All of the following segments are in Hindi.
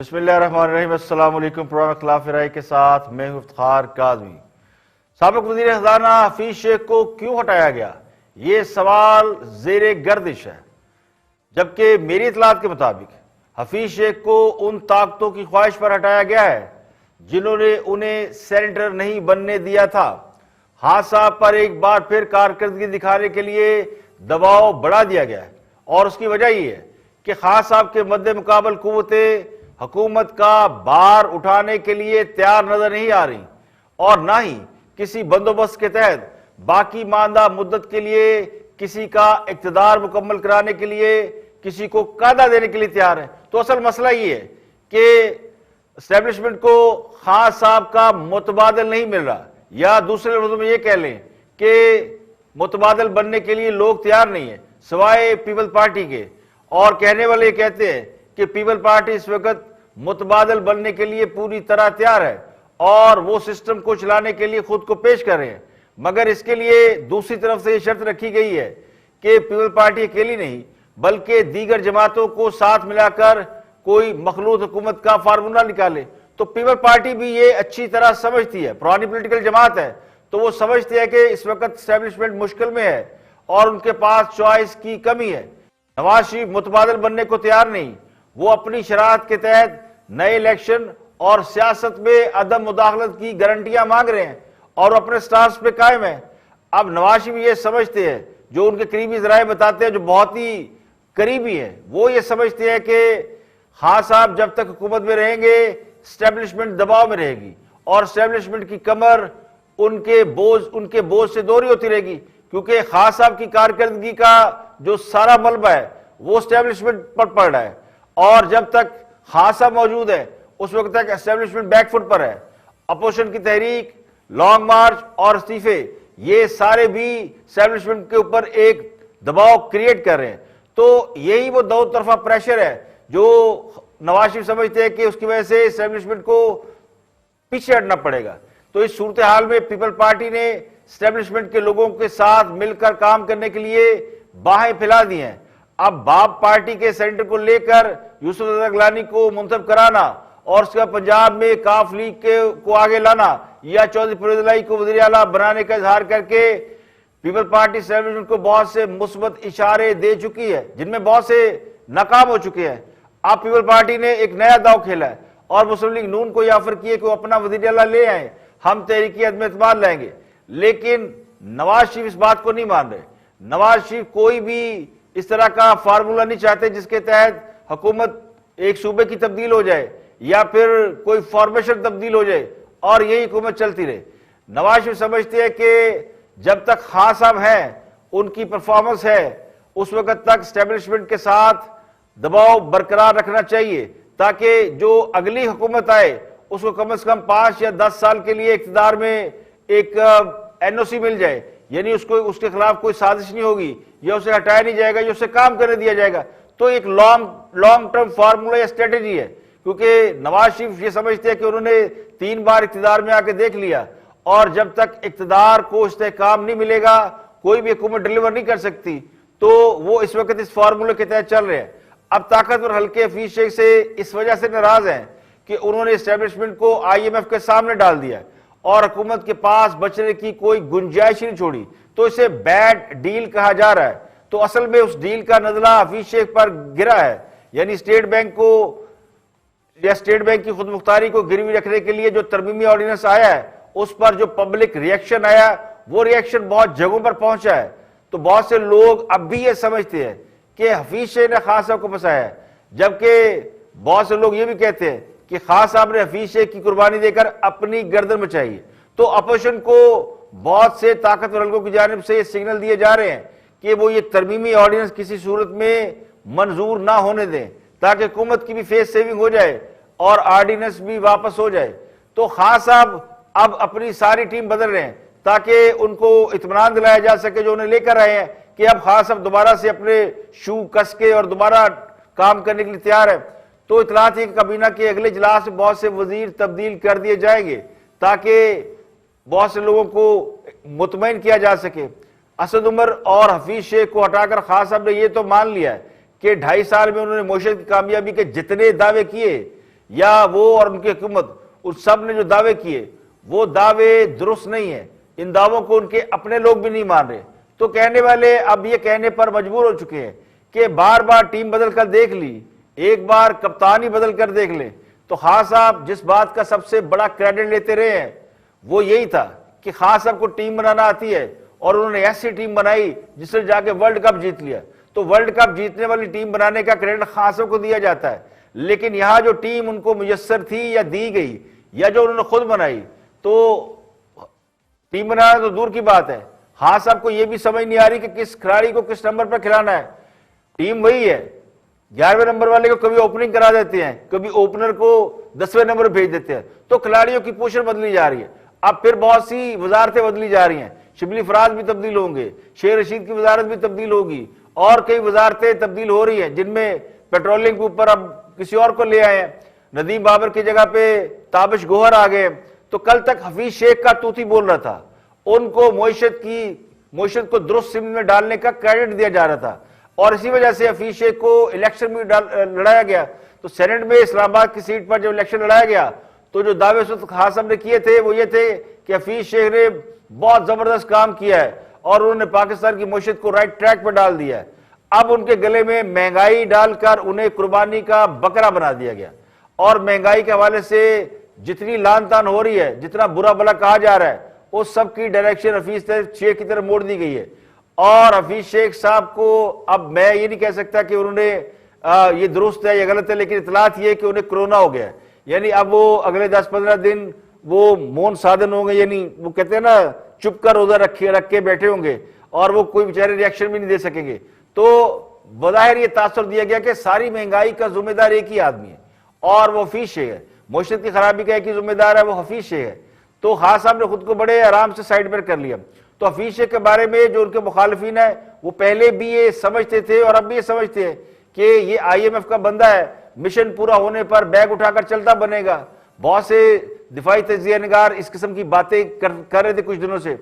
बिस्मिल्लाहिर्रहमानिर्रहीम। अस्सलाम वालेकुम। प्रोग्राम खिलाफ राय के साथ मैं हूं इफ्तिखार काज़मी। साबिक वज़ीर खजाना हफीज शेख को क्यों हटाया गया, ये सवाल ज़ेरे गर्दिश है, जबकि मेरी इतलात के मुताबिक हफीज शेख को उन ताकतों की ख्वाहिश पर हटाया गया है जिन्होंने उन्हें सेनेटर नहीं बनने दिया था। हाँ साहब पर एक बार फिर कारकर्दगी दिखाने के लिए दबाव बढ़ा दिया गया है और उसकी वजह यह है कि खान साहब के मद्दे मुकाबल कुव्वतें हुकूमत का बार उठाने के लिए तैयार नजर नहीं आ रही और ना ही किसी बंदोबस्त के तहत बाकी मानदा मुद्दत के लिए किसी का इक्तदार मुकम्मल कराने के लिए किसी को कायदा देने के लिए तैयार है। तो असल मसला ये है कि एस्टेब्लिशमेंट को खान साहब का मुतबादल नहीं मिल रहा, या दूसरे लफ्जों में ये कह लें कि मुतबादल बनने के लिए लोग तैयार नहीं है सिवाय पीपल पार्टी के। और कहने वाले कहते हैं कि पीपल पार्टी इस वक्त मुतबादल बनने के लिए पूरी तरह तैयार है और वो सिस्टम को चलाने के लिए खुद को पेश कर रहे हैं, मगर इसके लिए दूसरी तरफ से ये शर्त रखी गई है कि पीपल पार्टी अकेली नहीं बल्कि दीगर जमातों को साथ मिलाकर कोई मखलूत हुकूमत का फार्मूला निकाले। तो पीपल पार्टी भी ये अच्छी तरह समझती है, पुरानी पॉलिटिकल जमात है, तो वो समझती है कि इस वक्त एस्टेब्लिशमेंट मुश्किल में है और उनके पास चॉइस की कमी है। नवाज शरीफ मुतबादल बनने को तैयार नहीं, वो अपनी शरात के तहत नए इलेक्शन और सियासत में अदम मुदाखलत की गारंटियां मांग रहे हैं और अपने स्टांस पे कायम है। अब नवाज शरीफ ये समझते हैं, जो उनके करीबी जराए बताते हैं, जो बहुत ही करीबी है, वो ये समझते हैं कि खान साहब जब तक हुकूमत में रहेंगे एस्टेब्लिशमेंट दबाव में रहेगी और एस्टेब्लिशमेंट की कमर उनके बोझ से दोहरी होती रहेगी, क्योंकि खान साहब की कारकर्दगी का जो सारा मलबा है वो एस्टेब्लिशमेंट पर पड़ रहा है और जब तक खान साहब मौजूद है उस वक्त तक एस्टेब्लिशमेंट बैकफुट पर है। अपोजिशन की तहरीक, लॉन्ग मार्च और इस्तीफे, ये सारे भी एस्टेब्लिशमेंट के ऊपर एक दबाव क्रिएट कर रहे हैं। तो यही वो दो तरफा प्रेशर है जो नवाज शरीफ समझते हैं कि उसकी वजह से एस्टेब्लिशमेंट को पीछे हटना पड़ेगा। तो इस सूरत हाल में पीपल पार्टी ने एस्टेब्लिशमेंट के लोगों के साथ मिलकर काम करने के लिए बाहें फैला दी हैं। अब बाप पार्टी के सेंटर को लेकर यूसुफ गिलानी को मुंतब कराना और उसका पंजाब में काफ लीग को आगे लाना या चौधरी फरीद लाई को वज़ीर आला बनाने का इजहार करके पीपल पार्टी एस्टेब्लिशमेंट को बहुत से मुस्बत इशारे दे चुकी है, जिनमें बहुत से नाकाम हो चुके हैं। अब पीपल पार्टी ने एक नया दाव खेला है और मुस्लिम लीग नून को ऑफर किए कि वो अपना वज़ीर आला ले आए, हम तहरीकी अदम एतमाद लाएंगे। लेकिन नवाज शरीफ इस बात को नहीं मान रहे। नवाज शरीफ कोई भी इस तरह का फार्मूला नहीं चाहते जिसके तहत हुकूमत एक सूबे की तब्दील हो जाए या फिर कोई फॉर्मेशन तब्दील हो जाए और यही हुकूमत चलती रहे। नवाज शरीफ समझते हैं कि जब तक खान साहब हैं, उनकी परफॉर्मेंस है, उस वक्त तक एस्टेब्लिशमेंट के साथ दबाव बरकरार रखना चाहिए ताकि जो अगली हुकूमत आए उसको कम से कम 5 या 10 साल के लिए इक़्तिदार में एक एनओसी मिल जाए, यानी उसको उसके खिलाफ कोई साजिश नहीं होगी या उसे हटाया नहीं जाएगा या उसे काम करने दिया जाएगा। तो एक लॉन्ग टर्म फार्मूला या स्ट्रेटेजी है, क्योंकि नवाज शरीफ ये समझते हैं कि उन्होंने 3 बार इक़्तिदार में आके देख लिया और जब तक इक़्तिदार को इस्तेहकाम नहीं मिलेगा कोई भी हुकूमत डिलीवर नहीं कर सकती। तो वो इस वक्त इस फार्मूले के तहत चल रहे हैं। अब ताकतवर हल्के हफीज शेख से इस वजह से नाराज हैं कि उन्होंने एस्टेब्लिशमेंट को IMF के सामने डाल दिया और हुकूमत के पास बचने की कोई गुंजाइश नहीं छोड़ी, तो इसे बैड डील कहा जा रहा है। तो असल में उस डील का नजला हफीज शेख पर गिरा है, यानी स्टेट बैंक को या स्टेट बैंक की खुद मुख्तारी को गिरवी रखने के लिए जो तरमीमी ऑर्डिनेंस आया है उस पर जो पब्लिक रिएक्शन आया वो रिएक्शन बहुत जगहों पर पहुंचा है। तो बहुत से लोग अब भी ये समझते हैं कि हफीज शेख ने खान साहब को फंसाया है, जबकि बहुत से लोग ये भी कहते हैं कि खान साहब ने हफीज शेख की कुर्बानी देकर अपनी गर्दन बचाई है। तो अपोजिशन को बहुत से ताकतवर हल्कों की जानिब से ये सिग्नल दिए जा रहे हैं कि वो ये तरमीमी ऑर्डिनेंस किसी सूरत में मंजूर ना होने दें ताकि हुकूमत की भी फेस सेविंग हो जाए और ऑर्डिनेंस भी वापस हो जाए। तो खान साहब अब अपनी सारी टीम बदल रहे हैं ताकि उनको इत्मीनान दिलाया जा सके जो उन्हें लेकर आए हैं कि अब खान साहब दोबारा से अपने शू कस के और दोबारा काम करने के लिए तैयार है। तो इतलात है कि काबीना के अगले इजलास में बहुत से वजीर तब्दील कर दिए जाएंगे ताकि बहुत से लोगों को मुतमईन किया जा सके। असद उमर और हफीज शेख को हटाकर खान साहब ने यह तो मान लिया है कि 2.5 साल में उन्होंने मोशत की कामयाबी के जितने दावे किए या वो और उनकी हुकूमत, उस सब ने जो दावे किए वो दावे दुरुस्त नहीं है। इन दावों को उनके अपने लोग भी नहीं मान रहे। तो कहने वाले अब ये कहने पर मजबूर हो चुके हैं कि बार बार टीम बदल कर देख ली, एक बार कप्तानी बदल कर देख ले। तो खान साहब जिस बात का सबसे बड़ा क्रेडिट लेते रहे हैं वो यही था कि खान साहब को टीम बनाना आती है और उन्होंने ऐसी टीम बनाई जिसने जाके वर्ल्ड कप जीत लिया। तो वर्ल्ड कप जीतने वाली टीम बनाने का क्रेडिट खान साहब को दिया जाता है, लेकिन यहां जो टीम उनको मुयस्सर थी या दी गई या जो उन्होंने खुद बनाई, तो टीम बनाना तो दूर की बात है, खान साहब को यह भी समझ नहीं आ रही कि किस खिलाड़ी को किस नंबर पर खिलाना है। टीम वही है, 11वें नंबर वाले को कभी ओपनिंग करा देते हैं, कभी ओपनर को 10वें नंबर भेज देते हैं। तो खिलाड़ियों की पोजीशन बदली जा रही है। अब फिर बहुत सी वजारतें बदली जा रही हैं, शिबली फराज भी तब्दील होंगे, शेर रशीद की वजारत भी तब्दील होगी और कई वजारतें तब्दील हो रही हैं, जिनमें पेट्रोलिंग के ऊपर अब किसी और को ले आए हैं, नदीम बाबर की जगह पे ताबिश गोहर आ गए। तो कल तक हफीज शेख का तूती बोल रहा था, उनको मोशत को दुरुस्त सिमत में डालने का क्रेडिट दिया जा रहा था और इसी वजह से हफीज शेख को इलेक्शन में लड़ाया गया। तो सेनेट में इस्लामाबाद की सीट पर जब इलेक्शन लड़ाया गया तो जो दावे खान साहब ने किए थे वो ये थे कि हफीज शेख ने बहुत जबरदस्त काम किया है और उन्होंने पाकिस्तान की मोशत को राइट ट्रैक पर डाल दिया है। अब उनके गले में महंगाई डालकर उन्हें कुर्बानी का बकरा बना दिया गया और महंगाई के हवाले से जितनी लान तान हो रही है, जितना बुरा भला कहा जा रहा है, उस सब की डायरेक्शन हफीज शेख की तरफ मोड़ दी गई है। और हफीज शेख साहब को अब मैं ये नहीं कह सकता कि उन्होंने ये दुरुस्त है या गलत है, लेकिन इतलात ये कि उन्हें कोरोना हो गया है, यानी अब वो अगले 10-15 दिन वो मौन साधन होंगे, यानी वो कहते हैं ना चुप कर रोजा रख के बैठे होंगे और वो कोई बेचारे रिएक्शन भी नहीं दे सकेंगे। तो बज़ाहिर ये तासुर दिया गया कि सारी महंगाई का जिम्मेदार एक ही आदमी है और वो हफीज शेख है, मोशत की खराबी का एक ही जिम्मेदार है, वो हफीज शेख है। तो खान साहब ने खुद को बड़े आराम से साइड पर कर लिया। तो हफीज शेख के बारे में जो उनके मुखालिफिन है वो पहले भी ये समझते थे और अब भी ये समझते हैं कि ये IMF का बंदा है, मिशन पूरा होने पर बैग उठाकर चलता बनेगा। बहुत से दिफाई तजिया निगार इस किस्म की बातें कर रहे थे कुछ दिनों से,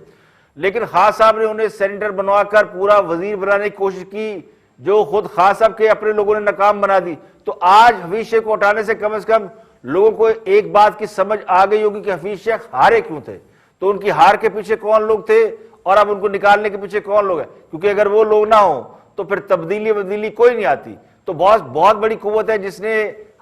लेकिन खान साहब ने उन्हें सेनेटर बनवाकर पूरा वजीर बनाने की कोशिश की, जो खुद खान साहब के अपने लोगों ने नाकाम बना दी। तो आज हफीज शेख को हटाने से कम लोगों को एक बात की समझ आ गई होगी कि हफीज शेख हारे क्यों थे, तो उनकी हार के पीछे कौन लोग थे और अब उनको निकालने के पीछे कौन लोग हैं। क्योंकि अगर वो लोग ना हो तो फिर तब्दीली कोई नहीं आती। तो बहुत बड़ी कुव्वत है जिसने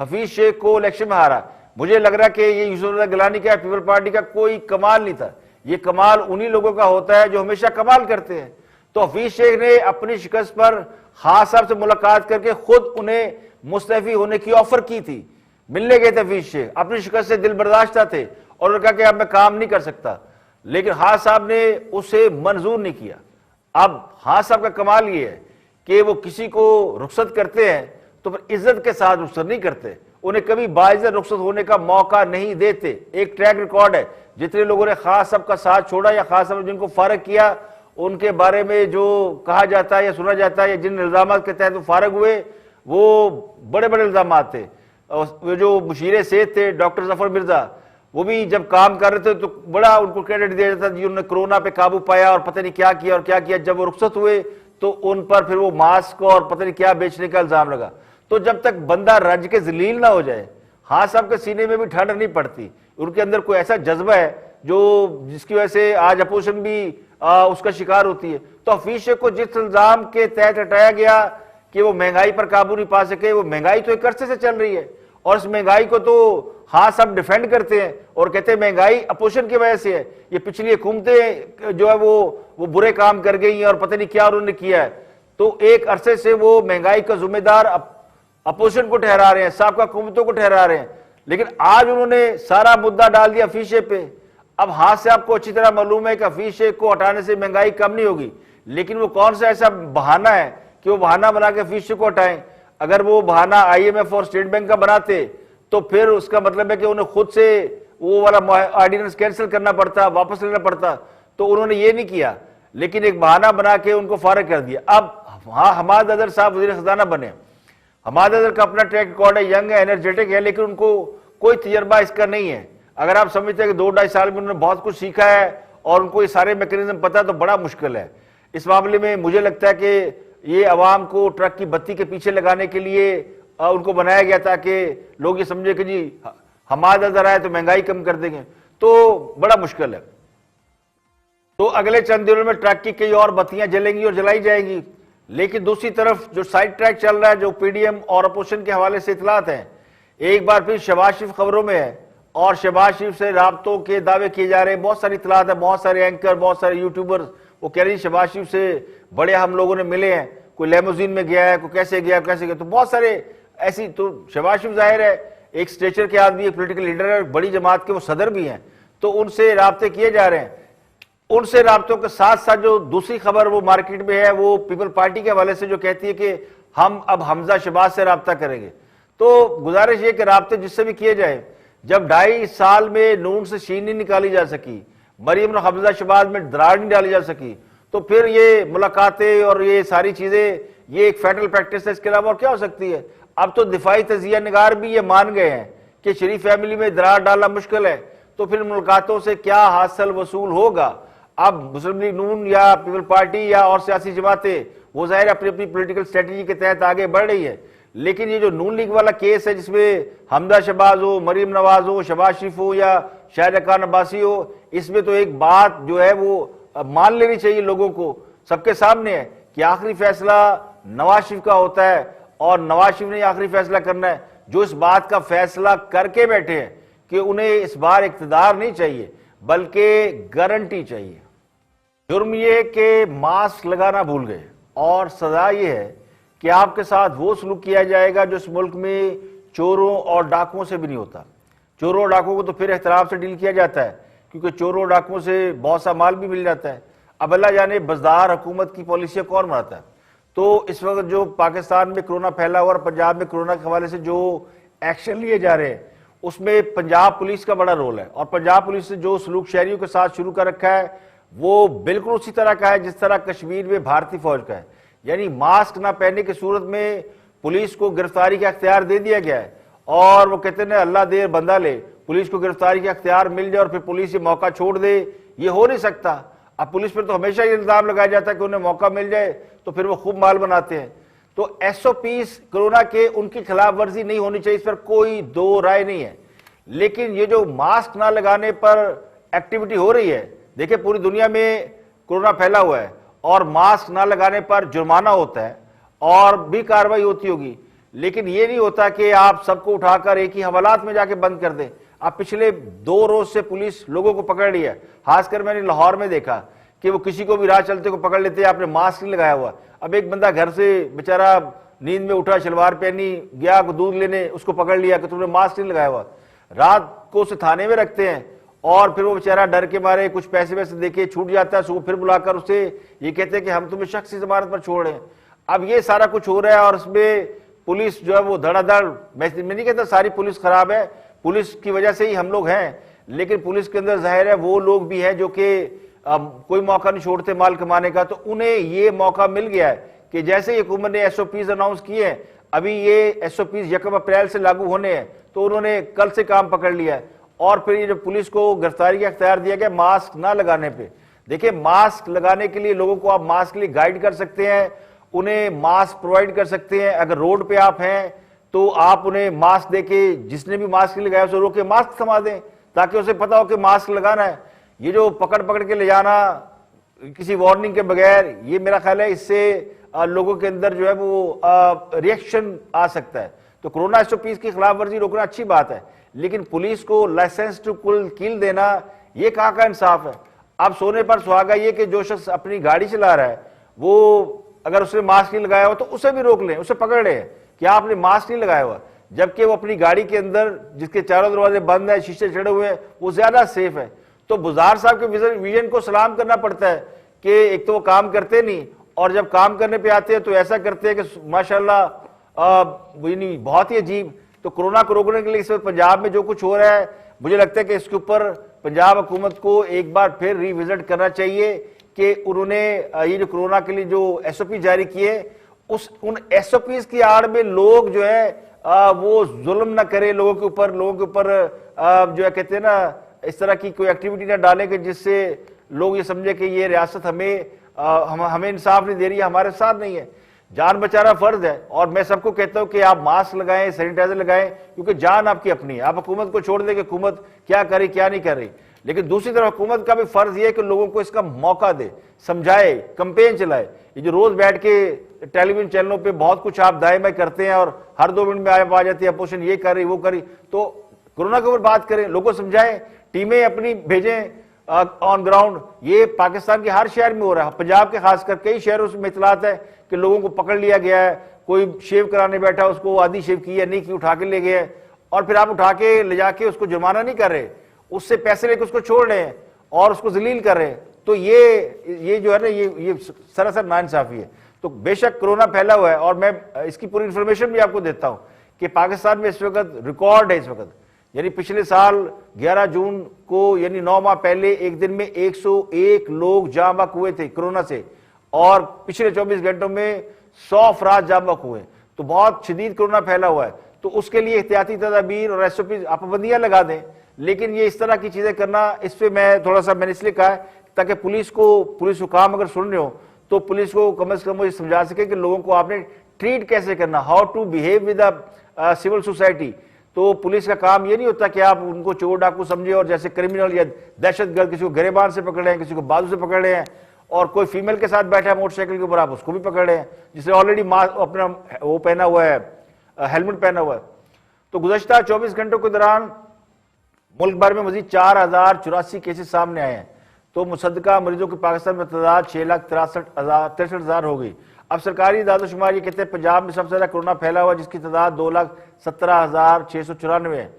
हफीज शेख को इलेक्शन में हारा। मुझे लग रहा कि ये यूसुफ गिलानी का पीपल पार्टी का कोई कमाल नहीं था, ये कमाल उन्हीं लोगों का होता है जो हमेशा कमाल करते हैं। तो हफीज शेख ने अपनी शिकस्त पर खान साहब से मुलाकात करके खुद उन्हें मुस्तफी होने की ऑफर की थी, मिलने गए थे हफीज शेख, अपनी शिकस्त से दिल बर्दाश्ता थे और उन्होंने कहा कि अब मैं काम नहीं कर सकता, लेकिन खान साहब ने उसे मंजूर नहीं किया। अब खान साहब का कमाल ये है कि वो किसी को रुखसत करते हैं तो फिर इज्जत के साथ रुखसत नहीं करते, उन्हें कभी बाइज्जत रुखसत होने का मौका नहीं देते। एक ट्रैक रिकॉर्ड है, जितने लोगों ने खान साहब का साथ छोड़ा या खान साहब जिनको फारग किया उनके बारे में जो कहा जाता है या सुना जाता है या जिन इल्जाम के तहत वो फारग हुए वो बड़े बड़े इल्जाम थे। वो जो मुशीर सेहत थे डॉक्टर जफर मिर्जा, वो भी जब काम कर रहे थे तो बड़ा उनको क्रेडिट दिया जाता था, जिन्होंने कोरोना पे काबू पाया और पता नहीं क्या किया और क्या किया। जब वो रुखसत हुए तो उन पर फिर वो मास्क और पता नहीं क्या बेचने का इल्जाम लगा। तो जब तक बंदा रज के जलील ना हो जाए, खान साहब के सीने में भी ठंड नहीं पड़ती, उनके अंदर कोई ऐसा जज्बा है जो जिसकी वजह से आज अपोजिशन भी उसका शिकार होती है। तो हफीज शेख को जिस इल्जाम के तहत हटाया गया कि वो महंगाई पर काबू नहीं पा सके, वो महंगाई तो एक अरसे से चल रही है और इस महंगाई को तो खान साहब डिफेंड करते हैं और कहते हैं महंगाई अपोजिशन की वजह से है, ये पिछली हुकूमतें जो है वो बुरे काम कर गई हैं और पता नहीं क्या उन्होंने किया है। तो एक अरसे से वो महंगाई का जिम्मेदार अपोजिशन को ठहरा रहे हैं, साबका हुकूमतों को ठहरा रहे हैं, लेकिन आज उन्होंने सारा मुद्दा डाल दिया हफीज शेख पे। अब हाथ से आपको अच्छी तरह मालूम है कि हफीज शेख को हटाने से महंगाई कम नहीं होगी, लेकिन वो कौन सा ऐसा बहाना है कि वो बहाना बना के हफीज शेख को हटाएं। अगर वो बहाना IMF और स्टेट बैंक का बनाते तो फिर उसका मतलब है कि उन्हें खुद से वो वाला ऑर्डिनेंस कैंसिल करना पड़ता, वापस लेना पड़ता। तो उन्होंने ये नहीं किया, लेकिन एक बहाना बना के उनको फारग कर दिया। अब हाँ, हमाद अजहर साहब वज़ीर खजाना बने, हमाद अजहर का अपना ट्रैक रिकॉर्ड है, यंग है, एनर्जेटिक है, लेकिन उनको कोई तजर्बा इसका नहीं है। अगर आप समझते हैं कि 2-2.5 साल में उन्होंने बहुत कुछ सीखा है और उनको ये सारे मैकेनिज्म पता है तो बड़ा मुश्किल है। इस मामले में मुझे लगता है कि ये अवाम को ट्रक की बत्ती के पीछे लगाने के लिए उनको बनाया गया ताकि लोग ये समझे कि जी हमारा दर आए तो महंगाई कम कर देंगे, तो बड़ा मुश्किल है। तो अगले चंद दिनों में ट्रक की कई और बत्तियां जलेंगी और जलाई जाएंगी। लेकिन दूसरी तरफ जो साइड ट्रैक चल रहा है, जो पीडीएम और अपोजिशन के हवाले से इतलात हैं, एक बार फिर शहबाज शरीफ खबरों में है और शहबाज शरीफ से राब्तों के दावे किए जा रहे हैं। बहुत सारी इतलात है, बहुत सारे एंकर, बहुत सारे यूट्यूबर्स वो कह रही है शहबाज शरीफ से बड़े हम लोगों ने मिले हैं, कोई लेमोजीन में गया है, कोई कैसे गया कैसे गया, तो बहुत सारे ऐसी। तो शहबाज शरीफ जाहिर है एक स्टेचर के आदमी, एक पोलिटिकल लीडर है, बड़ी जमात के वो सदर भी हैं, तो उनसे राब्ते किए जा रहे हैं। उनसे राब्तों के साथ साथ जो दूसरी खबर वो मार्केट में है, वो पीपल पार्टी के हवाले से जो कहती है कि हम अब हमजा शहबाज से राब्ता करेंगे। तो गुजारिश ये कि राब्ते जिससे भी किए जाए, जब 2.5 साल में नून से शीन नहीं निकाली जा सकी, मरीम और हमजा शहबाज में दरार नहीं डाली जा सकी, तो फिर ये मुलाकातें और ये सारी चीजें ये एक फेडरल प्रैक्टिस है, इसके अलावा और क्या हो सकती है। अब तो दिफाई तजिया निगार भी ये मान गए हैं कि शरीफ फैमिली में दरार डालना मुश्किल है, तो फिर मुलाकातों से क्या हासिल वसूल होगा। अब मुस्लिम लीग नून या पीपल पार्टी या और सियासी जमातें वो जाहिर अपनी अपनी पॉलिटिकल स्ट्रेटजी के तहत आगे बढ़ रही है, लेकिन ये जो नून लीग वाला केस है जिसमें हमजा शहबाज हो, मरीम नवाज हो, शहबाज शरीफ हो या शाहिद खान अब्बासी हो, इसमें तो एक बात जो है वो मान लेनी चाहिए लोगों को, सबके सामने है कि आखिरी फैसला नवाज शरीफ का होता है और नवाज शरीफ ने आखिरी फैसला करना है। जो इस बात का फैसला करके बैठे हैं कि उन्हें इस बार इख्तिदार नहीं चाहिए बल्कि गारंटी चाहिए। जुर्म ये कि मास्क लगाना भूल गए और सजा ये है कि आपके साथ वो सलूक किया जाएगा जो इस मुल्क में चोरों और डाकुओं से भी नहीं होता। चोरों और डाकुओं को तो फिर एहतराम से डील किया जाता है क्योंकि चोरों और डाकुओं से बहुत सा माल भी मिल जाता है। अब अल्लाह जाने बज़दार हुकूमत की पॉलिसियाँ कौन बनाता है। तो इस वक्त जो पाकिस्तान में कोरोना फैला हुआ और पंजाब में कोरोना के हवाले से जो एक्शन लिए जा रहे हैं उसमें पंजाब पुलिस का बड़ा रोल है और पंजाब पुलिस ने जो सलूक शहरियों के साथ शुरू कर रखा है वो बिल्कुल उसी तरह का है जिस तरह कश्मीर में भारतीय फौज का है। यानी मास्क ना पहनने की सूरत में पुलिस को गिरफ्तारी का अख्तियार दे दिया गया है और वो कहते हैं अल्लाह दे बंदा ले, पुलिस को गिरफ्तारी का अख्तियार मिल जाए और फिर पुलिस ये मौका छोड़ दे, ये हो नहीं सकता। अब पुलिस पर तो हमेशा ये इल्जाम लगाया जाता है कि उन्हें मौका मिल जाए तो फिर वो खूब माल बनाते हैं। तो एसओपीज कोरोना के उनकी खिलाफ वर्जी नहीं होनी चाहिए, इस पर कोई दो राय नहीं है। लेकिन ये जो मास्क ना लगाने पर एक्टिविटी हो रही है, देखिए पूरी दुनिया में कोरोना फैला हुआ है और मास्क ना लगाने पर जुर्माना होता है और भी कार्रवाई होती होगी, लेकिन ये नहीं होता कि आप सबको उठाकर एक ही हवालात में जाके बंद कर दें। अब पिछले 2 रोज से पुलिस लोगों को पकड़ रही है, खासकर मैंने लाहौर में देखा कि वो किसी को भी राह चलते को पकड़ लेते हैं, आपने मास्क नहीं लगाया हुआ। अब एक बंदा घर से बेचारा नींद में उठा, शलवार पहनी, गया दूध लेने, उसको पकड़ लिया कि तुमने मास्क नहीं लगाया हुआ। रात को उसे थाने में रखते हैं और फिर वो बेचारा डर के मारे कुछ पैसे वैसे देके छूट जाता है, सुबह फिर बुलाकर उसे ये कहते हैं कि हम तुम्हें शख्सी जमानत पर छोड़ रहे हैं। अब ये सारा कुछ हो रहा है और इसमें पुलिस जो है वो धड़ाधड़, मैं नहीं कहता सारी पुलिस खराब है, पुलिस की वजह से ही हम लोग हैं, लेकिन पुलिस के अंदर जाहिर है वो लोग भी हैं जो कि कोई मौका नहीं छोड़ते माल कमाने का। तो उन्हें ये मौका मिल गया है कि जैसे ही हुकूमत ने एसओपीज अनाउंस किए हैं, अभी ये एसओपीज 1 अप्रैल से लागू होने हैं, तो उन्होंने कल से काम पकड़ लिया है और फिर ये जो पुलिस को गिरफ्तारी का अख्तियार दिया गया मास्क ना लगाने पे। देखिए मास्क लगाने के लिए लोगों को आप मास्क के लिए गाइड कर सकते हैं, उन्हें मास्क प्रोवाइड कर सकते हैं। अगर रोड पे आप हैं तो आप उन्हें मास्क देके, जिसने भी मास्क लगाया उसे रोके मास्क थमा दें ताकि उसे पता हो कि मास्क लगाना है। ये जो पकड़ पकड़ के ले जाना किसी वार्निंग के बगैर, ये मेरा ख्याल है इससे लोगों के अंदर जो है वो रिएक्शन आ सकता है। तो कोरोना एसओपीज की खिलाफ वर्जी रोकना अच्छी बात है, लेकिन पुलिस को लाइसेंस टू किल देना ये कहाँ का इंसाफ है। अब सोने पर सुहागा ये कि जो शख्स अपनी गाड़ी चला रहा है वो अगर उसने मास्क नहीं लगाया हुआ तो उसे भी रोक लें, उसे पकड़ लें कि आपने मास्क नहीं लगाया हुआ, जबकि वो अपनी गाड़ी के अंदर जिसके चारों दरवाजे बंद है, शीशे चढ़े हुए हैं, वो ज्यादा सेफ है। तो बुज़ार साहब के विजन को सलाम करना पड़ता है कि एक तो वो काम करते नहीं और जब काम करने पे आते हैं तो ऐसा करते हैं कि माशाल्लाह बहुत ही अजीब। तो कोरोना को रोकने के लिए इस वक्त पंजाब में जो कुछ हो रहा है, मुझे लगता है कि इसके ऊपर पंजाब हुकूमत को एक बार फिर रिविजिट करना चाहिए कि उन्होंने ये जो कोरोना के लिए जो एसओपी जारी किए उन एसओपीज की आड़ में लोग जो है वो जुल्म ना करे लोगों के ऊपर जो है कहते हैं ना इस तरह की कोई एक्टिविटी ना डाले कि जिससे लोग ये समझे कि ये रियासत हमें इंसाफ नहीं दे रही है, हमारे साथ नहीं है। जान बचाना फर्ज है। और मैं सबको कहता हूं कि आप मास्क लगाएं, सैनिटाइजर लगाएं, क्योंकि जान आपकी अपनी है। आप हुकूमत को छोड़ दें कि हुकूमत क्या करे क्या नहीं कर रही, लेकिन दूसरी तरफ हुकूमत का भी फर्ज यह है कि लोगों को इसका मौका दे, समझाए, कंपेन चलाए। ये जो रोज बैठ के टेलीविजन चैनलों पे बहुत कुछ आप दाएं बाएं करते हैं और हर 2 मिनट में आ जाती है अपोजिशन ये कर रही वो कर रही, तो कोरोना के ऊपर बात करें, लोगों को समझाएं, टीमें अपनी भेजें ऑन ग्राउंड। ये पाकिस्तान के हर शहर में हो रहा है, पंजाब के खासकर कई शहरों में इतलात है कि लोगों को पकड़ लिया गया है, कोई शेव कराने बैठा उसको आधी शेव की है नहीं की, उठा के ले गए, और फिर आप उठा के ले जाके उसको जुर्माना नहीं कर रहे, उससे पैसे लेकर उसको छोड़ रहे हैं और उसको जलील कर रहे हैं। तो ये जो है ना ये सरासर नाइंसाफी है। तो बेशक कोरोना फैला हुआ है और मैं इसकी पूरी इंफॉर्मेशन भी आपको देता हूं कि पाकिस्तान में इस वक्त रिकॉर्ड है, इस वक्त यानी पिछले साल 11 जून को यानी 9 माह पहले एक दिन में 101 लोग जाँ बहक हुए थे कोरोना से, और पिछले 24 घंटों में 100 अफराद जाँ बहक हुए। तो बहुत शदीद कोरोना फैला हुआ है। तो उसके लिए एहतियाती तदाबीर और SOP आप पाबंदियां लगा दें, लेकिन ये इस तरह की चीजें करना, इस पर मैं थोड़ा सा मैंने इसलिए कहा है ताकि पुलिस को काम अगर सुन रहे हो तो पुलिस को कम से कम वो समझा सके कि लोगों को आपने ट्रीट कैसे करना, how to behave with civil society. तो पुलिस का काम ये नहीं होता कि आप उनको चोर डाकू समझे और जैसे क्रिमिनल या दहशतगर्द, किसी को गिरेबान से पकड़ रहे हैं, किसी को बाजू से पकड़ रहे हैं, और कोई फीमेल के साथ बैठा है मोटरसाइकिल के ऊपर आप उसको भी पकड़ रहे हैं जिसने ऑलरेडी मास्क अपना वो पहना हुआ है, हेलमेट पहना हुआ है। तो गुज़श्ता 24 घंटों के दौरान मुल्क भर में मजीद 4084 केसेस सामने आए हैं। तो मुसद्दका मरीजों की पाकिस्तान में तादाद 6,63,000 हो गई। अब सरकारी दादोशुमार ये कहते हैं पंजाब में सबसे ज्यादा कोरोना फैला हुआ, जिसकी तादाद 2,17,694 है।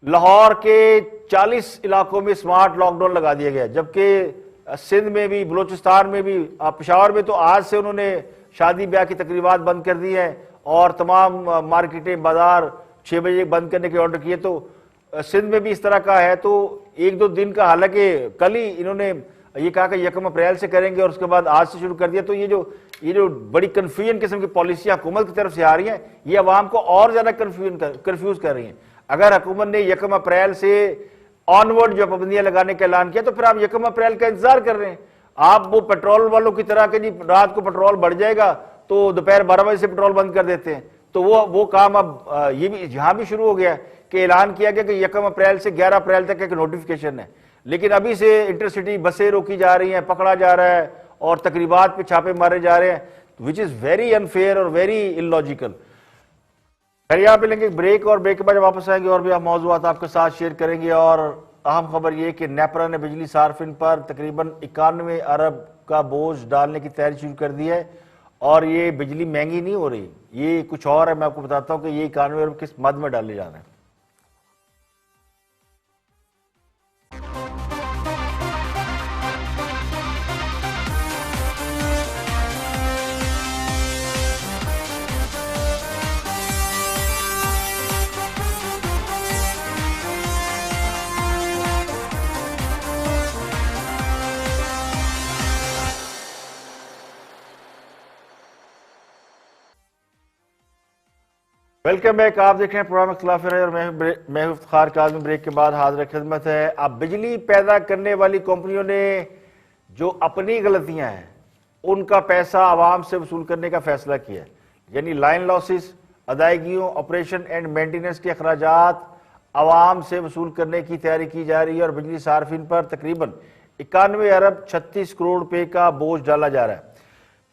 लाहौर के 40 इलाकों में स्मार्ट लॉकडाउन लगा दिया गया, जबकि सिंध में भी, बलोचिस्तान में भी, पेशावर में तो आज से उन्होंने शादी ब्याह की तकरीबात बंद कर दी हैं और तमाम मार्केटें, बाजार 6 बजे बंद करने के ऑर्डर किए। तो सिंध में भी इस तरह का है। तो 1-2 दिन का, हालांकि कल ही इन्होंने ये कहा कि 1 अप्रैल से करेंगे और उसके बाद आज से शुरू कर दिया। तो ये जो बड़ी कन्फ्यूजन किस्म की पॉलिसी हुकूमत की तरफ से आ रही है, ये अवाम को और ज्यादा कन्फ्यूज कर रही है। अगर हुकूमत ने 1 अप्रैल से ऑनवर्ड जो पाबंदियां लगाने का ऐलान किया तो फिर आप 1 अप्रैल का इंतजार कर रहे हैं। आप वो पेट्रोल वालों की तरह के जी रात को पेट्रोल बढ़ जाएगा तो दोपहर 12 बजे से पेट्रोल बंद कर देते हैं। तो वो काम अब ये भी यहां भी शुरू हो गया है कि ऐलान किया गया कि 1 अप्रैल से 11 अप्रैल तक एक नोटिफिकेशन है, लेकिन अभी से इंटरसिटी बसें रोकी जा रही हैं, पकड़ा जा रहा है और तकरीबात पे छापे मारे जा रहे हैं, विच इज वेरी अनफेयर और वेरी इलॉजिकल। फिर यहाँ पे लेंगे ब्रेक और ब्रेक के बाद वापस आएंगे और भी आप मौजूद आपके साथ शेयर करेंगे। और अहम खबर यह कि नेपरा ने बिजली सार्फिन पर तकरीबन 91 अरब का बोझ डालने की तैयारी शुरू कर दी है। और ये बिजली महंगी नहीं हो रही, ये कुछ और है। मैं आपको बताता हूं कि ये 91 अरब किस मद में डाले जा रहे हैं। Welcome back. आप देख रहे हैं प्रोग्राम इख्तिलाफ राय और मैं हूं इफ्तिखार काज़मी। ब्रेक के बाद हाजिर खिदमत है। अब बिजली पैदा करने वाली कंपनियों ने जो अपनी गलतियां हैं उनका पैसा आवाम से वसूल करने का फैसला किया है, यानी लाइन लॉसेस, अदायगियों, ऑपरेशन एंड मेंटेनेंस के अखराजात आवाम से वसूल करने की तैयारी की जा रही है और बिजली सार्फिन पर तकरीबन 91 अरब 36 करोड़ रुपए का बोझ डाला जा रहा है।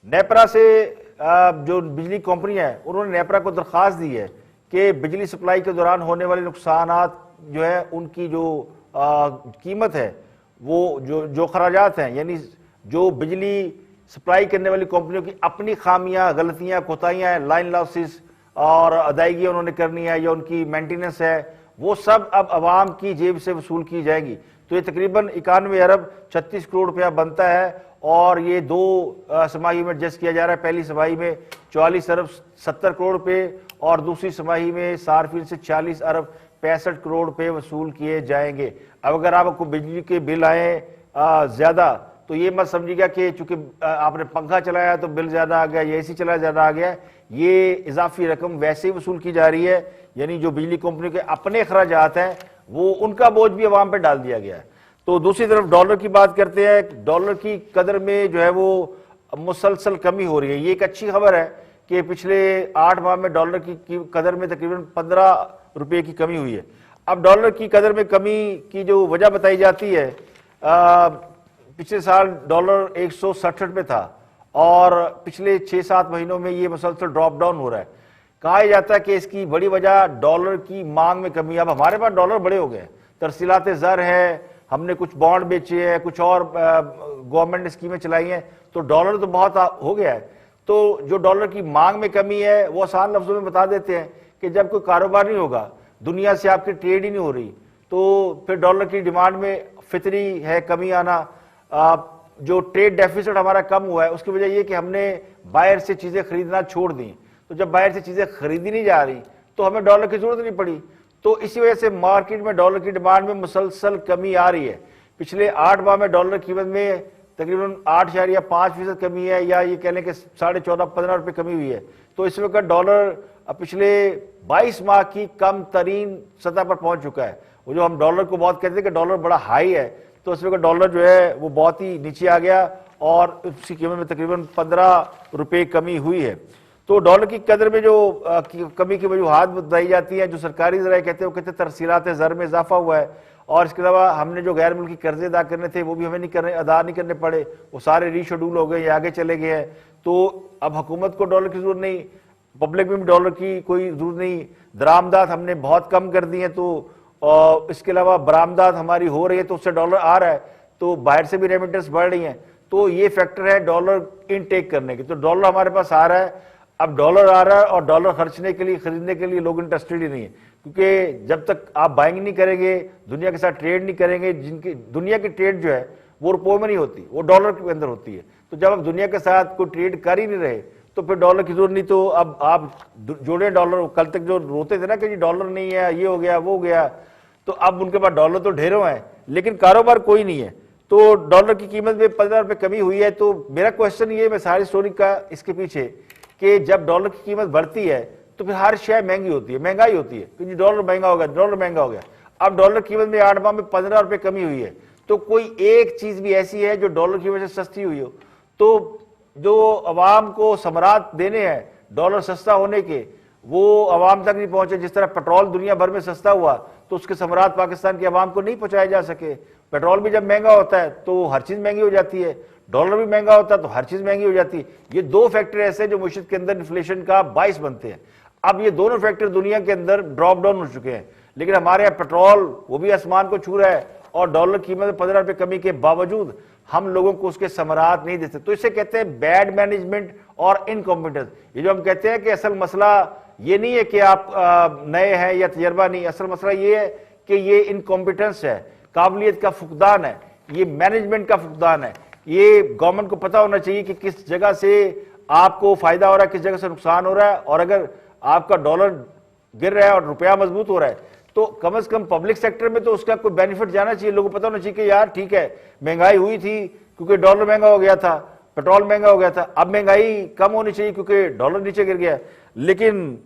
नेपरा से जो बिजली कंपनी है उन्होंने नेपरा को दरख्वास्त दी है कि बिजली सप्लाई के दौरान होने वाले नुकसानात जो है उनकी जो कीमत है, वो जो खराजात हैं, यानी जो बिजली सप्लाई करने वाली कंपनियों की अपनी खामियां, गलतियां, कोताहियां हैं, लाइन लॉसेस और अदायगी उन्होंने करनी है या उनकी मेंटेनेंस है, वो सब अब आवाम की जेब से वसूल की जाएगी। तो ये तकरीबन 91 अरब 36 करोड़ रुपया बनता है और ये 2 समाही में एडजस्ट किया जा रहा है। पहली समाही में 44 अरब 70 करोड़ रुपए और दूसरी समाही में सार्फिन से 40 अरब 65 करोड़ रुपए वसूल किए जाएंगे। अब अगर आपको बिजली के बिल आए ज्यादा तो ये मत समझिएगा कि चूंकि आपने पंखा चलाया तो बिल ज्यादा आ गया या AC चलाया ज्यादा आ गया। ये इजाफी रकम वैसे ही वसूल की जा रही है, यानी जो बिजली कंपनी के अपने अखराजात हैं वो उनका बोझ भी अवाम पे डाल दिया गया है। तो दूसरी तरफ डॉलर की बात करते हैं। डॉलर की कदर में जो है वो मुसलसल कमी हो रही है। ये एक अच्छी खबर है कि पिछले 8 माह में डॉलर की कदर में तकरीबन 15 रुपये की कमी हुई है। अब डॉलर की कदर में कमी की जो वजह बताई जाती है, पिछले साल डॉलर 167 पे था और पिछले 6-7 महीनों में ये मुसलसल ड्रॉप डाउन हो रहा है। कहा जाता है कि इसकी बड़ी वजह डॉलर की मांग में कमी। अब हमारे पास डॉलर बड़े हो गए, तरसीलात ज़र है, हमने कुछ बॉन्ड बेचे हैं, कुछ और गवर्नमेंट ने स्कीमें चलाई हैं, तो डॉलर तो बहुत हो गया है। तो जो डॉलर की मांग में कमी है वो आसान लफ्जों में बता देते हैं कि जब कोई कारोबार नहीं होगा, दुनिया से आपकी ट्रेड ही नहीं हो रही, तो फिर डॉलर की डिमांड में फितरी है कमी आना। जो ट्रेड डेफिसिट हमारा कम हुआ है उसकी वजह यह कि हमने बाहर से चीज़ें खरीदना छोड़ दी। तो जब बाहर से चीज़ें खरीदी नहीं जा रही तो हमें डॉलर की जरूरत नहीं पड़ी। तो इसी वजह से मार्केट में डॉलर की डिमांड में मुसलसल कमी आ रही है। पिछले 8 माह में डॉलर की कीमत में तकरीबन 8.5% कमी है, या ये कह लें कि 14.5-15 रुपये कमी हुई है। तो इस वक्त डॉलर पिछले 22 माह की कम तरीन सतह पर पहुंच चुका है। वो जो हम डॉलर को बहुत कहते हैं कि डॉलर बड़ा हाई है, तो इस वक्त डॉलर जो है वो बहुत ही नीचे आ गया और उसकी कीमत में तकरीबन 15 रुपये कमी हुई है। तो डॉलर की कदर में जो कमी की वजूहात बताई जाती हैं, जो सरकारी ज़राए कहते हैं, वो कहते हैं तरसीलात ज़र में इजाफा हुआ है और इसके अलावा हमने जो गैर मुल्की कर्जे अदा करने थे वो भी हमें अदा नहीं करने पड़े, वो सारे रीशेड्यूल हो गए या आगे चले गए हैं। तो अब हुकूमत को डॉलर की जरूरत नहीं, पब्लिक में भी डॉलर की कोई जरूरत नहीं, दरामदात हमने बहुत कम कर दी हैं। तो इसके अलावा बरामदात हमारी हो रही है तो उससे डॉलर आ रहा है, तो बाहर से भी रेमिटेंस बढ़ रही हैं। तो ये फैक्टर है डॉलर इनटेक करने की। तो डॉलर हमारे पास आ रहा है, अब डॉलर आ रहा है और डॉलर खर्चने के लिए, खरीदने के लिए लोग इंटरेस्टेड ही नहीं है, क्योंकि जब तक आप बाइंग नहीं करेंगे, दुनिया के साथ ट्रेड नहीं करेंगे, जिनकी दुनिया की ट्रेड जो है वो रुपयों में नहीं होती, वो डॉलर के अंदर होती है। तो जब आप दुनिया के साथ कोई ट्रेड कर ही नहीं रहे तो फिर डॉलर की जरूरत नहीं। तो अब आप जोड़े डॉलर, कल तक जो रोते थे ना कि जी डॉलर नहीं है, ये हो गया वो हो गया, तो अब उनके पास डॉलर तो ढेरों हैं लेकिन कारोबार कोई नहीं है। तो डॉलर की कीमत में 15 रुपये कमी हुई है। तो मेरा क्वेश्चन ये, मैं सारी स्टोरी का इसके पीछे कि जब डॉलर की कीमत बढ़ती है तो फिर हर शय महंगी होती है, महंगाई होती है कि डॉलर महंगा हो गया, डॉलर महंगा हो गया। अब डॉलर की कीमत में 8 माह में 15 रुपये कमी हुई है, तो कोई एक चीज भी ऐसी है जो डॉलर की वजह से सस्ती हुई हो? तो जो अवाम को समरात देने हैं डॉलर सस्ता होने के, वो अवाम तक नहीं पहुंचे। जिस तरह पेट्रोल दुनिया भर में सस्ता हुआ तो उसके समरात पाकिस्तान की अवाम को नहीं पहुंचाए जा सके। पेट्रोल भी जब महंगा होता है तो हर चीज महंगी हो जाती है, डॉलर भी महंगा होता है तो हर चीज महंगी हो जाती है। ये दो फैक्टर ऐसे जो मुश्किल के अंदर इन्फ्लेशन का बाइस बनते हैं। अब ये दोनों फैक्टर दुनिया के अंदर ड्रॉप डाउन हो चुके हैं, लेकिन हमारे यहाँ पेट्रोल वो भी आसमान को छू रहा है और डॉलर की कीमत में 15 रुपये कमी के बावजूद हम लोगों को उसके समरात नहीं देते। तो इसे कहते हैं बैड मैनेजमेंट और इनकॉम्पिटेंस। ये जो हम कहते हैं कि असल मसला ये नहीं है कि आप नए हैं या तजर्बा नहीं, असल मसला ये है कि ये इनकॉम्पिटेंस है, काबिलियत का फुकदान है, ये मैनेजमेंट का फुकदान है। ये गवर्नमेंट को पता होना चाहिए कि किस जगह से आपको फायदा हो रहा है, किस जगह से नुकसान हो रहा है। और अगर आपका डॉलर गिर रहा है और रुपया मजबूत हो रहा है तो कम से कम पब्लिक सेक्टर में तो उसका कोई बेनिफिट जाना चाहिए। लोगों को पता होना चाहिए कि यार ठीक है, महंगाई हुई थी क्योंकि डॉलर महंगा हो गया था, पेट्रोल महंगा हो गया था, अब महंगाई कम होनी चाहिए क्योंकि डॉलर नीचे गिर गया। लेकिन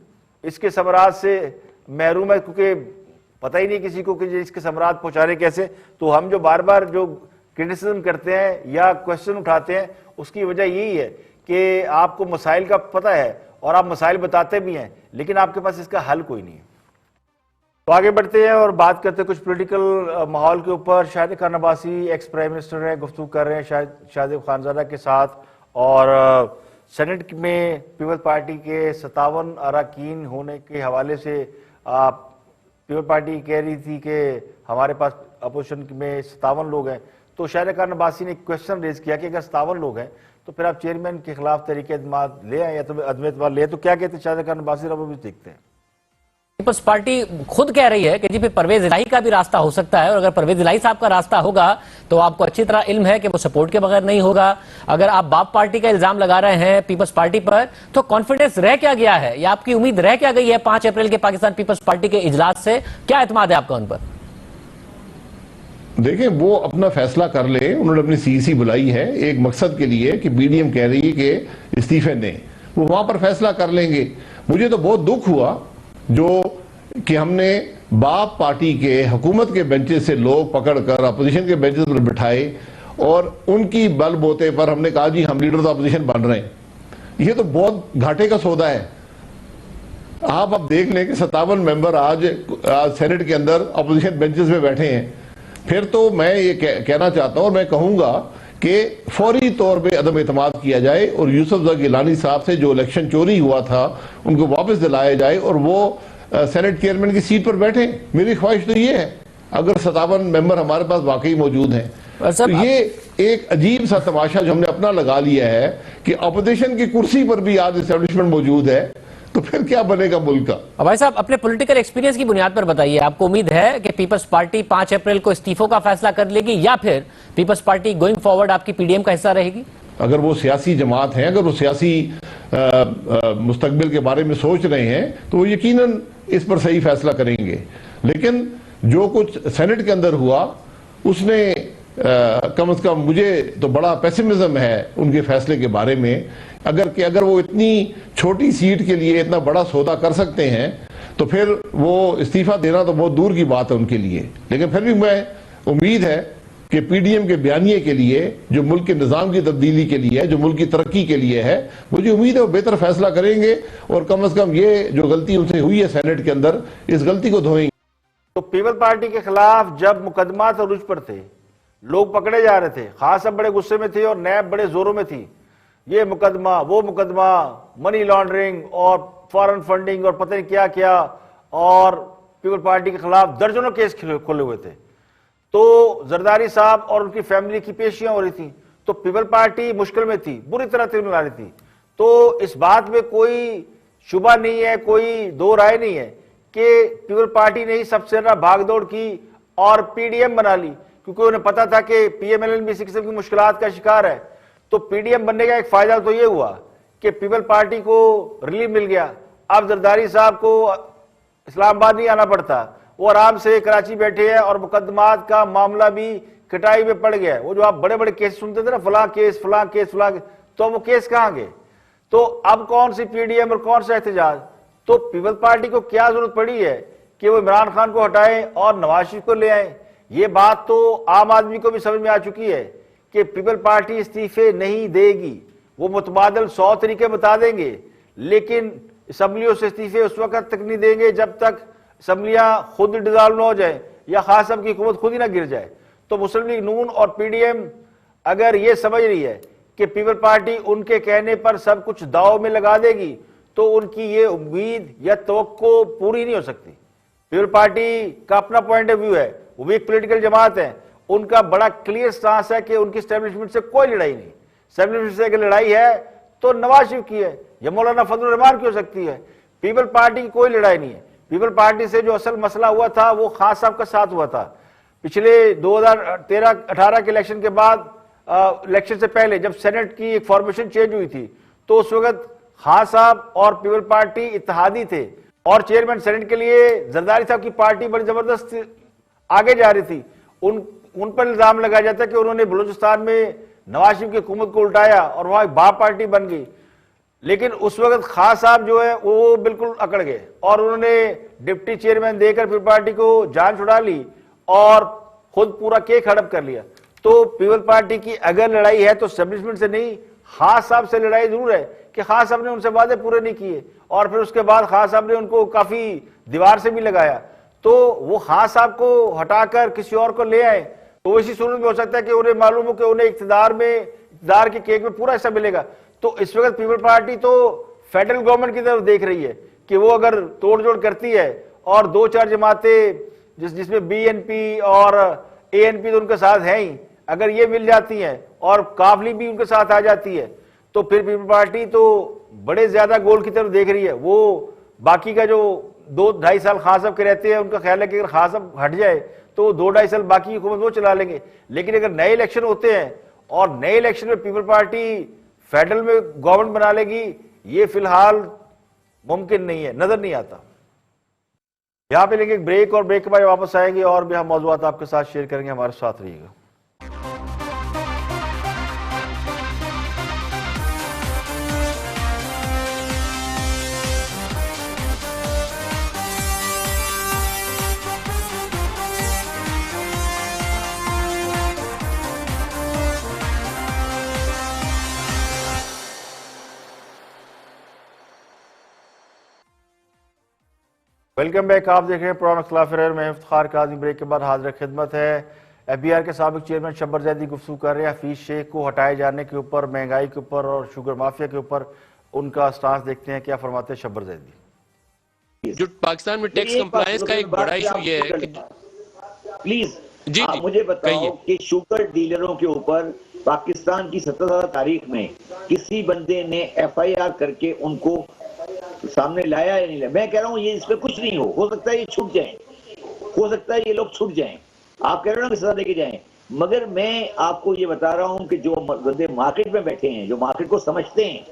इसके समरात से महरूम है क्योंकि पता ही नहीं किसी को कि इसके समरात पहुंचाने कैसे। तो हम जो बार बार जो क्रिटिसिज्म करते हैं या क्वेश्चन उठाते हैं उसकी वजह यही है कि आपको मसाइल का पता है और आप मसाइल बताते भी हैं, लेकिन आपके पास इसका हल कोई नहीं है। तो आगे बढ़ते हैं और बात करते हैं कुछ पॉलिटिकल माहौल के ऊपर। Shahid Khan Abbasi ex prime minister हैं, गुफ्तगू कर रहे हैं शाहिद खानजादा के साथ, और सेनेट में पीपल्स पार्टी के 57 अरकान होने के हवाले से पीपल्स पार्टी कह रही थी कि हमारे पास अपोजिशन में 57 लोग हैं। तो शाहिद खान अब्बासी ने एक क्वेश्चन रेज किया कि अगर 57 लोग हैं तो फिर आप चेयरमैन के खिलाफ तरीके एतमाद ले आए या तो अदम एतमाद ले। तो क्या कहते हैं शाहिद खान अब्बासी, अब भी देखते हैं। पीपल्स पार्टी खुद कह रही है कि जी फिर परवेज इलाही का भी रास्ता हो सकता है, और अगर परवेज इलाही साहब का रास्ता होगा तो आपको अच्छी तरह इल्म है कि वो सपोर्ट के बगैर नहीं होगा। अगर आप बाप पार्टी का इल्जाम लगा रहे हैं पीपल्स पार्टी पर, तो कॉन्फिडेंस रह क्या गया है या आपकी उम्मीद रह क्या गई है 5 अप्रैल के पाकिस्तान पीपल्स पार्टी के इजलास से? क्या एतमाद है आपका उन पर? देखें, वो अपना फैसला कर ले। उन्होंने अपनी सीईसी बुलाई है एक मकसद के लिए कि बीडीएम कह रही है कि इस्तीफे दें, वो वहां पर फैसला कर लेंगे। मुझे तो बहुत दुख हुआ जो कि हमने बाप पार्टी के हुकूमत के बेंचेस से लोग पकड़कर अपोजिशन के बेंचेस पर बिठाए और उनकी बलबूते पर हमने कहा जी हम लीडर ऑफ अपोजिशन बन रहे हैं। ये तो बहुत घाटे का सौदा है। आप अब देख लें कि 57 मेंबर आज सेनेट के अंदर अपोजिशन बेंचेस में बैठे हैं। फिर तो मैं ये कहना चाहता हूं और मैं कहूंगा कि फौरी तौर पे अदम एतमाद किया जाए और यूसुफ गिलानी साहब से जो इलेक्शन चोरी हुआ था उनको वापस दिलाया जाए और वो सेनेट चेयरमैन की सीट पर बैठे। मेरी ख्वाहिश तो ये है, अगर 57 मेंबर हमारे पास वाकई मौजूद हैं तो ये एक अजीब सा तमाशा जो हमने अपना लगा लिया है कि अपोजिशन की कुर्सी पर भी आज एस्टेब्लिशमेंट मौजूद है, तो फिर क्या बनेगा मुल्क का। अब भाई साहब अपने पॉलिटिकल एक्सपीरियंस की बुनियाद पर बताइए, आपको उम्मीद है कि पीपल्स पार्टी 5 अप्रैल को इस्तीफों का फैसला कर लेगी या फिर पीपल्स पार्टी गोइंग फॉरवर्ड आपकी पीडीएम का हिस्सा रहेगी? अगर वो सियासी जमात है, अगर वो सियासी मुस्तकबिल के बारे में सोच रहे हैं तो वो यकीनन इस पर सही फैसला करेंगे। लेकिन जो कुछ सेनेट के अंदर हुआ उसने कम से कम मुझे तो बड़ा पेसिमिज्म है उनके फैसले के बारे में। अगर वो इतनी छोटी सीट के लिए इतना बड़ा सौदा कर सकते हैं तो फिर वो इस्तीफा देना तो बहुत दूर की बात है उनके लिए। लेकिन फिर भी मैं उम्मीद है कि पीडीएम के बयानिए के लिए, जो मुल्क के निज़ाम की तब्दीली के लिए है, जो मुल्क की तरक्की के लिए है, मुझे उम्मीद है वो बेहतर फैसला करेंगे और कम से कम ये जो गलती उनसे हुई है सेनेट के अंदर, इस गलती को धोएंगे। तो पीपल पार्टी के खिलाफ जब मुकदमा अरूज पर थे, लोग पकड़े जा रहे थे, खास सब बड़े गुस्से में थे और नैब बड़े जोरों में थी। ये मुकदमा, वो मुकदमा, मनी लॉन्ड्रिंग और फॉरेन फंडिंग और पता नहीं क्या क्या, और पीपल पार्टी के खिलाफ दर्जनों केस खुले हुए थे। तो जरदारी साहब और उनकी फैमिली की पेशियां हो रही थी। तो पीपल पार्टी मुश्किल में थी, बुरी तरह तिलमिला रही थी। तो इस बात में कोई शुबा नहीं है, कोई दो राय नहीं है कि पीपल पार्टी ने ही सबसे ज्यादा भागदौड़ की और पीडीएम बना ली, क्योंकि उन्हें पता था कि पीएमएलएन भी इसी किस्म की मुश्किलात का शिकार है। तो पीडीएम बनने का एक फायदा तो ये हुआ कि पीपल पार्टी को रिलीफ मिल गया। अब जरदारी साहब को इस्लामाबाद नहीं आना पड़ता, वो आराम से कराची बैठे हैं और मुकदमात का मामला भी कटाई में पड़ गया है। वो जो आप बड़े बड़े केस सुनते थे ना, फलां केस फलां केस फलां केस, तो वो केस कहां गए? तो अब कौन सी पीडीएम और कौन सा एहतजाज? तो पीपल पार्टी को क्या जरूरत पड़ी है कि वो इमरान खान को हटाएं और नवाज शरीफ को ले आए? ये बात तो आम आदमी को भी समझ में आ चुकी है कि पीपल पार्टी इस्तीफे नहीं देगी। वो मुतबादल 100 तरीके बता देंगे, लेकिन असम्बलियों से इस्तीफे उस वक्त तक नहीं देंगे जब तक असम्बलियां खुद डिजॉल्व न हो जाए या खासम की हुकूमत खुद ही ना गिर जाए। तो मुस्लिम लीग नून और पीडीएम अगर ये समझ रही है कि पीपल पार्टी उनके कहने पर सब कुछ दाव में लगा देगी, तो उनकी ये उम्मीद या तवक्को पूरी नहीं हो सकती। पीपल पार्टी का अपना पॉइंट ऑफ व्यू है, वो भी एक पॉलिटिकल जमात है। उनका बड़ा क्लियर स्टांस है कि उनकी एस्टेब्लिशमेंट से कोई लड़ाई नहीं। एस्टेब्लिशमेंट से अगर लड़ाई है तो नवाज शरीफ की है या मौलाना फजलुर रहमान की हो सकती है। पीपल पार्टी की कोई लड़ाई नहीं है। पीपल पार्टी से जो असल मसला हुआ था वो खान साहब का साथ हुआ था। पिछले 2013-18 के इलेक्शन के बाद, इलेक्शन से पहले जब सेनेट की एक फॉर्मेशन चेंज हुई थी, तो उस वक्त खान साहब और पीपल पार्टी इत्तेहादी थे और चेयरमैन सेनेट के लिए जरदारी साहब की पार्टी बड़ी जबरदस्त आगे जा रही थी। उन पर इल्जाम लगाया जाता है कि उन्होंने बलूचिस्तान में नवाज शरीफ की हुकूमत को उल्टाया और वहां एक बाप पार्टी बन गई। लेकिन उस वक्त खान साहब जो है वो बिल्कुल अकड़ गए और उन्होंने डिप्टी चेयरमैन देकर पीपल पार्टी को जान छुड़ा ली और खुद पूरा केक हड़प कर लिया। तो पीपल पार्टी की अगर लड़ाई है तो एस्टेब्लिशमेंट से नहीं, खान साहब से लड़ाई जरूर है कि खान साहब ने उनसे वादे पूरे नहीं किए और फिर उसके बाद खान साहब ने उनको काफी दीवार से भी लगाया। तो वो खान साहब को हटाकर किसी और को ले आए तो इसी सूरत में हो सकता है कि उन्हें मालूम हो कि उन्हें इक़्तिदार के केक में पूरा हिस्सा मिलेगा। तो इस वक्त पीपल पार्टी तो फेडरल गवर्नमेंट की तरफ देख रही है कि वो अगर तोड़जोड़ करती है और 2-4 जमातें जिसमें बीएनपी और एएनपी तो उनके साथ हैं ही, अगर ये मिल जाती हैं और काफली भी उनके साथ आ जाती है, तो फिर पीपल पार्टी तो बड़े ज्यादा गोल की तरफ देख रही है। वो बाकी का जो 2-2.5 साल खान साहब के रहते हैं, उनका ख्याल है कि अगर खान साहब हट जाए तो 2-2.5 साल बाकी हुकूमत वो चला लेंगे। लेकिन अगर नए इलेक्शन होते हैं और नए इलेक्शन में पीपल पार्टी फेडरल में गवर्नमेंट बना लेगी, ये फिलहाल मुमकिन नहीं है, नजर नहीं आता। यहां पे लेंगे एक ब्रेक और ब्रेक के बाद वापस आएंगे और भी हम मौजूद आपके साथ शेयर करेंगे। हमारे साथ रहिएगा। Welcome back. आप देख रहे हैं प्रोग्राम इख्तिलाफ राय में इफ्तिखार काज़मी। ब्रेक के बाद हाजिर खिदमत है। FBR के साबिक चेयरमैन शब्बर जैदी गुफ्तगू कर रहे हैं हफीज शेख को हटाए जाने के ऊपर, महंगाई के ऊपर और शुगर माफिया के ऊपर। उनका स्टांस देखते हैं, क्या फरमाते हैं शब्बर जैदी। जो पाकिस्तान में टैक्स कंप्लायंस का एक बड़ा इशू ये है कि प्लीज जी आप मुझे बताओ कहिए। कि शुगर डीलरों के ऊपर पाकिस्तान की 17 साल तारीख में किसी बंदे ने FIR करके उनको सामने लाया या नहीं लाया? मैं कह रहा हूँ ये इस पे कुछ नहीं हो सकता है ये छूट जाए, हो सकता है ये लोग छूट जाएं। आप कह रहे हो ना कि सजा देके जाएं, मगर मैं आपको ये बता रहा हूँ कि जो बंदे मार्केट में बैठे हैं, जो मार्केट को समझते हैं,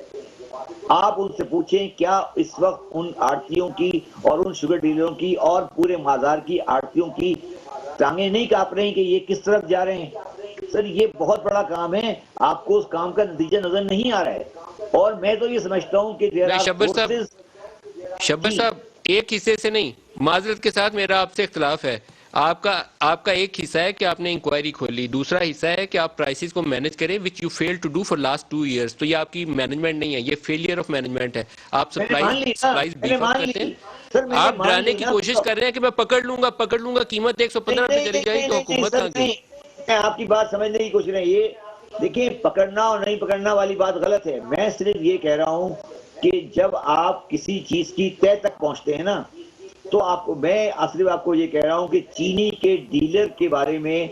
आप उनसे पूछें क्या इस वक्त उन आड़तियों की और उन शुगर डीलरों की और पूरे बाजार की आड़तियों की टांगे नहीं कांप रही कि ये किस तरफ जा रहे हैं। सर ये बहुत बड़ा काम है, आपको उस काम का नतीजा नजर नहीं आ रहा है। और मैं तो ये समझता हूँ कि शब्बर साहब एक हिस्से से नहीं, माजरत के साथ मेरा आपसे इख्तिलाफ है। आपका एक हिस्सा है कि आपने इंक्वायरी खोली, दूसरा हिस्सा है कि आप प्राइसेस को मैनेज करें, which you fail to do for last 2 years. तो ये आपकी मैनेजमेंट नहीं है, ये फेलियर ऑफ मैनेजमेंट है। आप सप्लाई बीफ अप करते हैं, आप डराने की कोशिश कर रहे हैं कि मैं पकड़ लूंगा कीमत 115 पे चली जाएगी तो हुकूमत कहां गई। मैं आपकी बात समझने की कोशिश नहीं। ये देखिए, पकड़ना और नहीं पकड़ना वाली बात गलत है। मैं सिर्फ ये कह रहा हूँ कि जब आप किसी चीज की तय तक पहुंचते हैं ना, तो मैं सिर्फ आपको ये कह रहा हूँ कि चीनी के डीलर के बारे में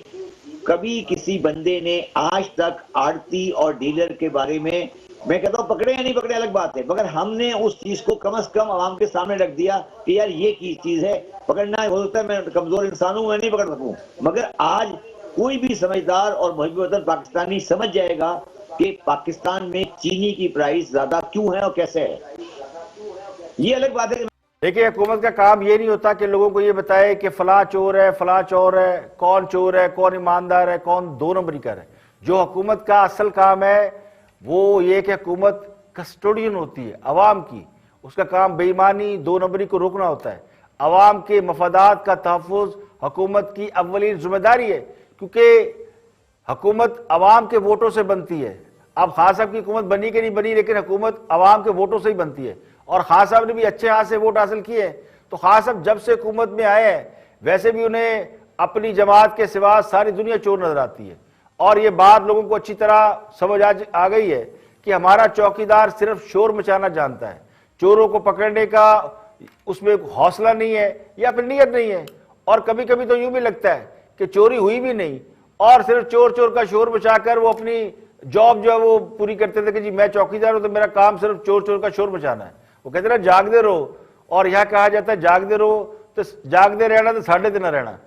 कभी किसी बंदे ने आज तक आड़ती और डीलर के बारे में, मैं कहता हूँ पकड़े या नहीं पकड़े अलग बात है, मगर हमने उस चीज को कम से कम आवाम के सामने रख दिया कि यार ये की चीज है, पकड़ना है। हो सकता है मैं कमजोर इंसान हूं, मैं नहीं पकड़ सकूं, मगर आज कोई भी समझदार और मुहब्बत वतन पाकिस्तानी समझ जाएगा कि पाकिस्तान में चीनी की प्राइस ज्यादा क्यों है और कैसे है। ये अलग बात है। देखिए, हुकूमत का काम ये नहीं होता कि लोगों को ये बताए कि फला चोर है, फला चोर है, कौन चोर है, कौन ईमानदार है, कौन 2 नंबरी का है। जो हुकूमत का असल काम है वो ये कि हुकूमत कस्टोडियन होती है अवाम की। उसका काम बेईमानी, 2 नंबरी को रोकना होता है। अवाम के मफादात का तहफ़्फ़ुज़ हुकूमत की अव्वलीन जिम्मेदारी है, क्योंकि हुकूमत अवाम के वोटों से बनती है। अब खान साहब की हुकूमत बनी कि नहीं बनी, लेकिन हुकूमत अवाम के वोटों से ही बनती है। और खान साहब ने भी अच्छे हाथ से वोट हासिल किए। तो खान साहब जब से हुकूमत में आए हैं, वैसे भी उन्हें अपनी जमात के सिवा सारी दुनिया चोर नजर आती है। और ये बात लोगों को अच्छी तरह समझ आ गई है कि हमारा चौकीदार सिर्फ शोर मचाना जानता है, चोरों को पकड़ने का उसमें हौसला नहीं है या फिर नीयत नहीं है। और कभी कभी तो यूं भी लगता है कि चोरी हुई भी नहीं और सिर्फ चोर चोर का शोर मचाकर वो अपनी जॉब जो है वो पूरी करते थे कि जी मैं चौकीदार हूं तो मेरा काम सिर्फ चोर चोर का शोर मचाना है। वो कहते ना जागते रहो, और यहां कहा जाता है जागते रहो, तो जागते रहना तो 3.5 रहना।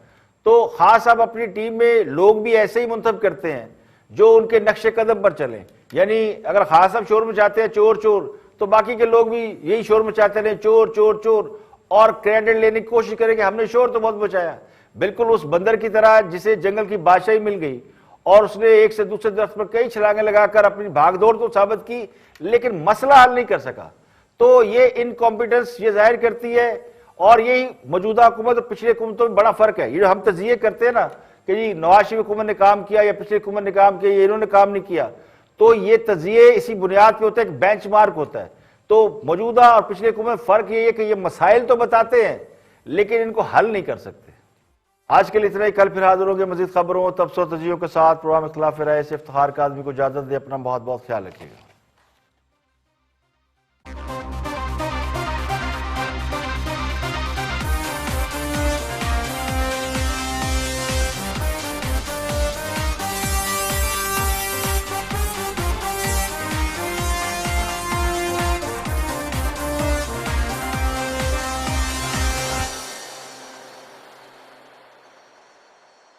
तो खास साहब अपनी टीम में लोग भी ऐसे ही मुंतब करते हैं जो उनके नक्शे कदम पर चले। यानी अगर खास साहब शोर मचाते हैं चोर चोर, तो बाकी के लोग भी यही शोर मचाते रहे चोर चोर चोर, और क्रेडिट लेने की कोशिश करें कि हमने शोर तो बहुत मचाया। बिल्कुल उस बंदर की तरह जिसे जंगल की बादशाही मिल गई और उसने एक से दूसरे दरख्त पर कई छलांगे लगाकर अपनी भागदौड़ तो साबित की, लेकिन मसला हल नहीं कर सका। तो ये इनकॉम्पिटेंस ये जाहिर करती है। और यही मौजूदा हुकूमत और पिछले हुकूमतों में बड़ा फर्क है। ये जो हम तजिए करते हैं ना कि जी नवाज शरीफ हुकूमत ने काम किया या पिछले हुकूमत ने काम किया, ये इन्होंने काम नहीं किया, तो ये तजिए इसी बुनियाद पे होता है, एक बेंचमार्क होता है। तो मौजूदा और पिछले हुकूमत में फर्क ये है कि ये मसाइल तो बताते हैं लेकिन इनको हल नहीं कर सकते। आज के लिए इतना ही। कल फिर हाजिर होंगे मजीद खबरों, तबसरों, तजियों के साथ। प्रोग्राम इख्तिलाफ राय से इफ्तिखार काज़मी को इजाजत दे। अपना बहुत बहुत ख्याल रखिएगा।